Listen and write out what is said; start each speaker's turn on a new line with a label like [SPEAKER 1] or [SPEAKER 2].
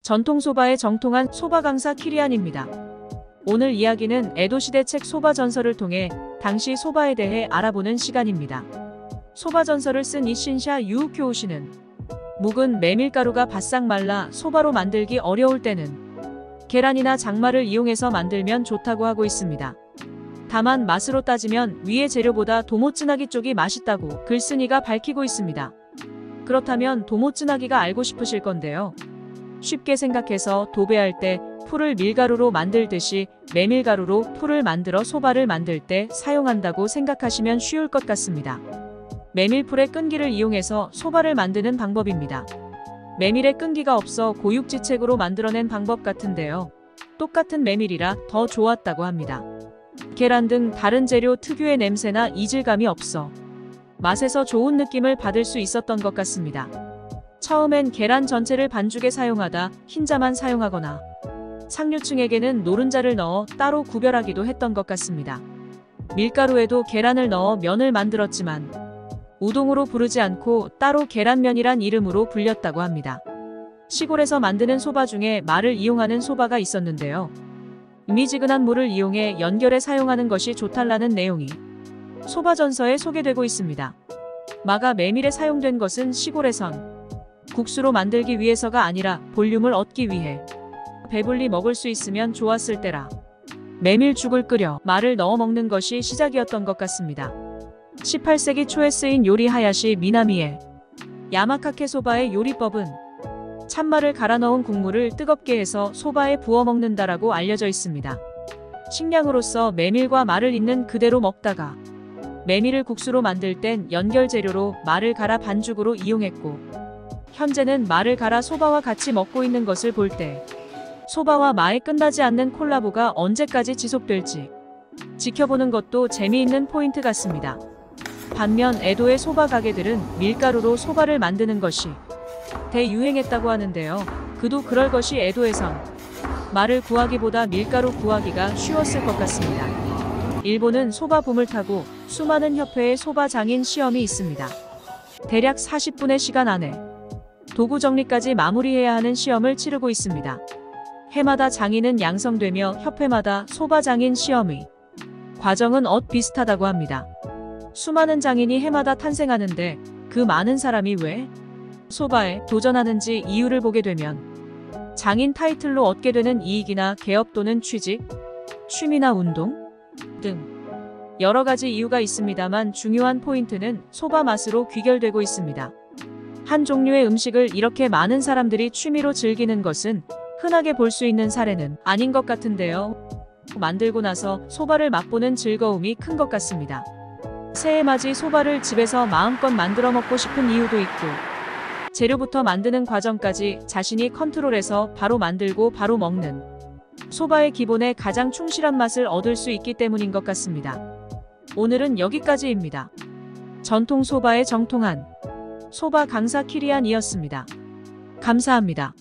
[SPEAKER 1] 전통 소바의 정통한 소바 강사 키리안입니다. 오늘 이야기는 에도시대 책 소바 전설을 통해 당시 소바에 대해 알아보는 시간입니다. 소바 전설을 쓴 이신샤 유우쿄우시는 묵은 메밀가루가 바싹 말라 소바로 만들기 어려울 때는 계란이나 장마를 이용해서 만들면 좋다고 하고 있습니다. 다만 맛으로 따지면 위의 재료보다 도모츠나기 쪽이 맛있다고 글쓴이가 밝히고 있습니다. 그렇다면 도모츠나기가 알고 싶으실 건데요. 쉽게 생각해서 도배할 때 풀을 밀가루로 만들듯이 메밀가루로 풀을 만들어 소바를 만들 때 사용한다고 생각하시면 쉬울 것 같습니다. 메밀풀의 끈기를 이용해서 소바를 만드는 방법입니다. 메밀에 끈기가 없어 고육지책으로 만들어낸 방법 같은데요. 똑같은 메밀이라 더 좋았다고 합니다. 계란 등 다른 재료 특유의 냄새나 이질감이 없어 맛에서 좋은 느낌을 받을 수 있었던 것 같습니다. 처음엔 계란 전체를 반죽에 사용하다 흰자만 사용하거나 상류층에게는 노른자를 넣어 따로 구별하기도 했던 것 같습니다. 밀가루에도 계란을 넣어 면을 만들었지만 우동으로 부르지 않고 따로 계란면이란 이름으로 불렸다고 합니다. 시골에서 만드는 소바 중에 말을 이용하는 소바가 있었는데요. 미지근한 물을 이용해 연결에 사용하는 것이 좋달라는 내용이 소바 전서에 소개되고 있습니다. 마가 메밀에 사용된 것은 시골에선 국수로 만들기 위해서가 아니라 볼륨을 얻기 위해 배불리 먹을 수 있으면 좋았을 때라 메밀죽을 끓여 말을 넣어 먹는 것이 시작이었던 것 같습니다. 18세기 초에 쓰인 요리 하야시 미나미의 야마카케 소바의 요리법은 찬말을 갈아 넣은 국물을 뜨겁게 해서 소바에 부어 먹는다라고 알려져 있습니다. 식량으로서 메밀과 말을 있는 그대로 먹다가 메밀을 국수로 만들 땐 연결 재료로 말을 갈아 반죽으로 이용했고 현재는 말을 갈아 소바와 같이 먹고 있는 것을 볼 때 소바와 마의 끝나지 않는 콜라보가 언제까지 지속될지 지켜보는 것도 재미있는 포인트 같습니다. 반면 에도의 소바 가게들은 밀가루로 소바를 만드는 것이 대유행했다고 하는데요. 그도 그럴 것이 에도에선 말을 구하기보다 밀가루 구하기가 쉬웠을 것 같습니다. 일본은 소바 붐을 타고 수많은 협회의 소바 장인 시험이 있습니다. 대략 40분의 시간 안에 도구 정리까지 마무리해야 하는 시험을 치르고 있습니다. 해마다 장인은 양성되며 협회마다 소바 장인 시험의 과정은 비슷하다고 합니다. 수많은 장인이 해마다 탄생하는데 그 많은 사람이 왜 소바에 도전하는지 이유를 보게 되면 장인 타이틀로 얻게 되는 이익이나 개업 또는 취직, 취미나 운동 등 여러 가지 이유가 있습니다만 중요한 포인트는 소바 맛으로 귀결되고 있습니다. 한 종류의 음식을 이렇게 많은 사람들이 취미로 즐기는 것은 흔하게 볼 수 있는 사례는 아닌 것 같은데요. 만들고 나서 소바를 맛보는 즐거움이 큰 것 같습니다. 새해맞이 소바를 집에서 마음껏 만들어 먹고 싶은 이유도 있고 재료부터 만드는 과정까지 자신이 컨트롤해서 바로 만들고 바로 먹는 소바의 기본에 가장 충실한 맛을 얻을 수 있기 때문인 것 같습니다. 오늘은 여기까지입니다. 전통 소바의 정통한 소바 강사 키리안이었습니다. 감사합니다.